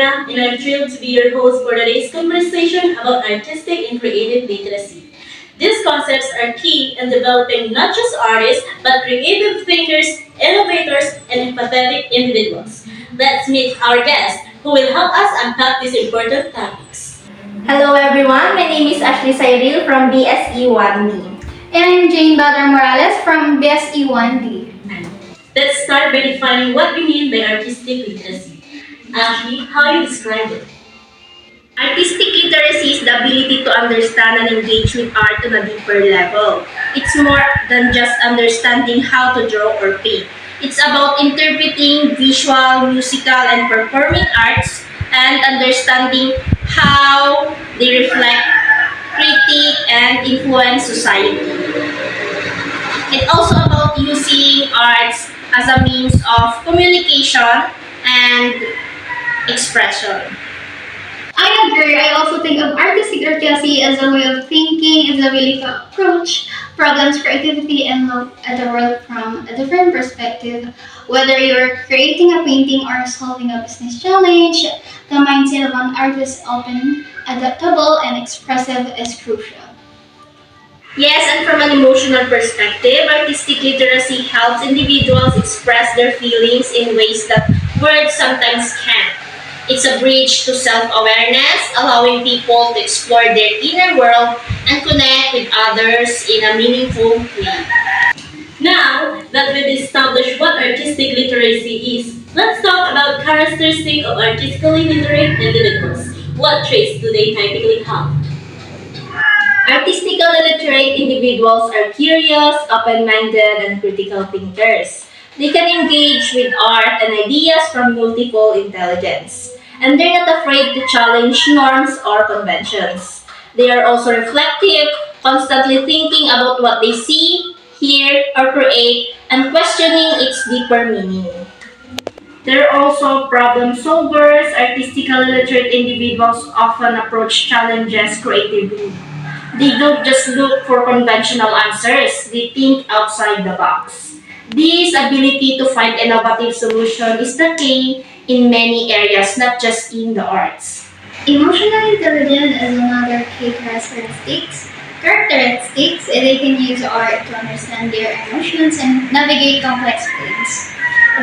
Andrea, and I'm thrilled to be your host for today's conversation about artistic and creative literacy. These concepts are key in developing not just artists, but creative thinkers, innovators, and empathetic individuals. Let's meet our guest, who will help us unpack these important topics. Hello everyone, my name is Ashley Cyril from BSE 1D. And I'm Jane Badar Morales from BSE 1D. Let's start by defining what we mean by artistic literacy. Ashley, how you describe it? Artistic literacy is the ability to understand and engage with art on a deeper level. It's more than just understanding how to draw or paint. It's about interpreting visual, musical, and performing arts and understanding how they reflect, critique, and influence society. It's also about using arts as a means of communication and expression. I agree. I also think of artistic literacy as a way of thinking, as a way to approach problems, creativity, and look at the world from a different perspective. Whether you're creating a painting or solving a business challenge, the mindset of an artist open, adaptable, and expressive is crucial. Yes, and from an emotional perspective, artistic literacy helps individuals express their feelings in ways that words sometimes can't. It's a bridge to self awareness, allowing people to explore their inner world and connect with others in a meaningful way. Now that we've established what artistic literacy is, let's talk about characteristics of artistically literate individuals. What traits do they typically have? Artistically literate individuals are curious, open minded, and critical thinkers. They can engage with art and ideas from multiple intelligence, and they're not afraid to challenge norms or conventions. They are also reflective, constantly thinking about what they see, hear, or create, and questioning its deeper meaning. They're also problem solvers. Artistically literate individuals often approach challenges creatively. They don't just look for conventional answers, they think outside the box. This ability to find innovative solutions is the key in many areas, not just in the arts. Emotional intelligence is another key characteristics. They can use art to understand their emotions and navigate complex feelings.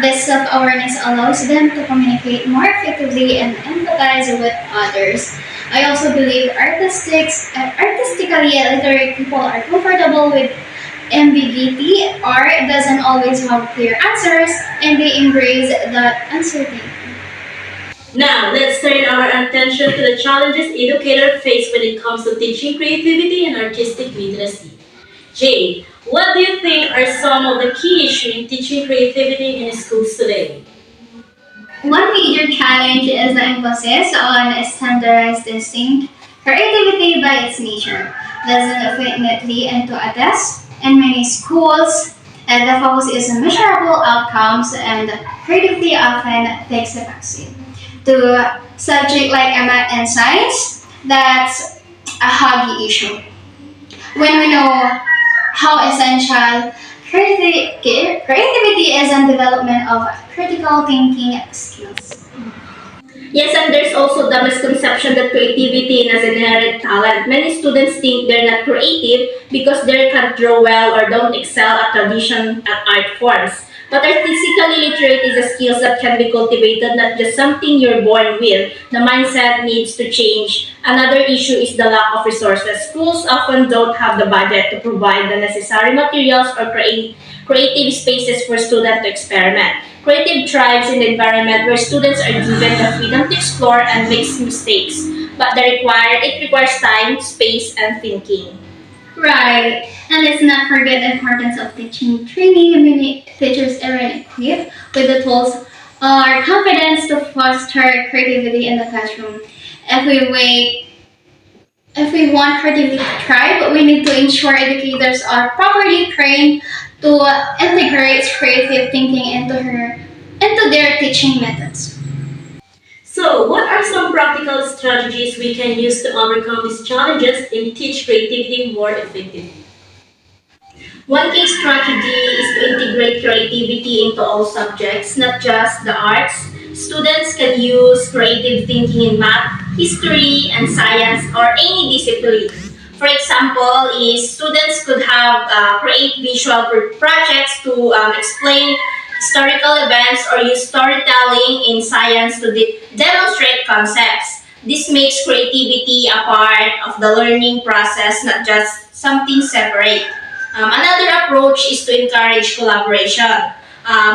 This self-awareness allows them to communicate more effectively and empathize with others. I also believe artistically literate people are comfortable with ambiguity. Art doesn't always have clear answers, and they embrace that uncertainty. Now, let's turn our attention to the challenges educators face when it comes to teaching creativity and artistic literacy. Jay, what do you think are some of the key issues in teaching creativity in schools today? One major challenge is the emphasis on standardized testing. Creativity by its nature doesn't fit neatly into a test. In many schools, the focus is on measurable outcomes and creativity often takes a backseat. To subject like math and science, that's a huggy issue. When we know how essential creativity is in development of critical thinking skills. Yes, and there's also the misconception that creativity is an inherent talent. Many students think they're not creative because they can't draw well or don't excel at tradition at art forms. But artistically literate is a skill that can be cultivated, not just something you're born with. The mindset needs to change. Another issue is the lack of resources. Schools often don't have the budget to provide the necessary materials or creative spaces for students to experiment. Creative thrives in the environment where students are given the freedom to explore and make mistakes, but it requires time, space, and thinking. Right. And let's not forget the importance of teaching training. Many teachers aren't equipped with the tools or confidence to foster creativity in the classroom. If we wait, if we want creativity to thrive, we need to ensure educators are properly trained to integrate creative thinking into their teaching methods. So, what are some practical strategies we can use to overcome these challenges and teach creativity more effectively? One key strategy is to integrate creativity into all subjects, not just the arts. Students can use creative thinking in math, history, and science, or any discipline. For example, is students could have create visual projects to explain historical events or use storytelling in science to demonstrate concepts. This makes creativity a part of the learning process, not just something separate. Another approach is to encourage collaboration.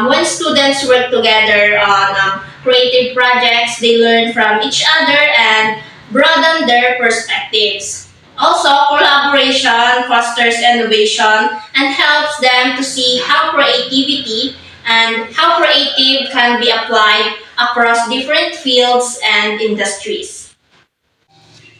When students work together on creative projects, they learn from each other and broaden their perspectives. Also, collaboration fosters innovation and helps them to see how creativity and how creative can be applied across different fields and industries.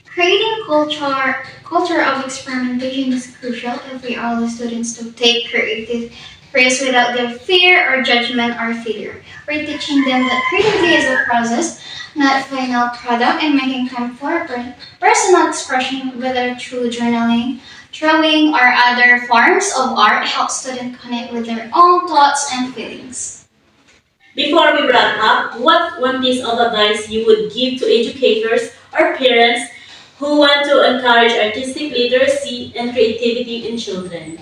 Creating culture of experimentation is crucial if we allow students to take creative risks without their fear or judgment or failure. We're teaching them that creativity is a process, not a final product, and making time for personal expression, whether through journaling, drawing, or other forms of art, helps students connect with their own thoughts and feelings. Before we wrap up, what one piece of advice you would give to educators or parents who want to encourage artistic literacy and creativity in children?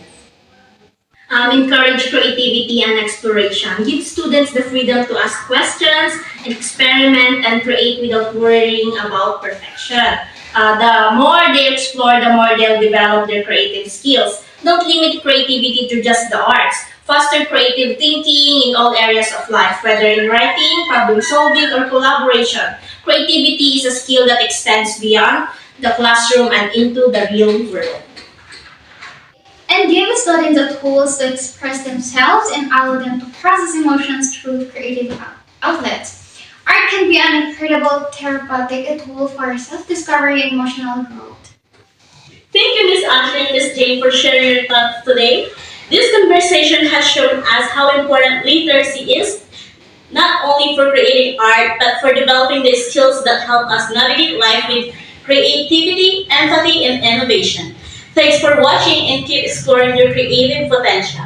Encourage creativity and exploration. Give students the freedom to ask questions, experiment, and create without worrying about perfection. The more they explore, the more they'll develop their creative skills. Don't limit creativity to just the arts. Foster creative thinking in all areas of life, whether in writing, problem solving, or collaboration. Creativity is a skill that extends beyond the classroom and into the real world. And give students the tools to express themselves and allow them to process emotions through creative outlets. Art can be an incredible therapeutic tool for self-discovery and emotional growth. Thank you, Miss Ashley and Miss Jane, for sharing your thoughts today. This conversation has shown us how important literacy is, not only for creating art, but for developing the skills that help us navigate life with creativity, empathy, and innovation. Thanks for watching and keep exploring your creative potential.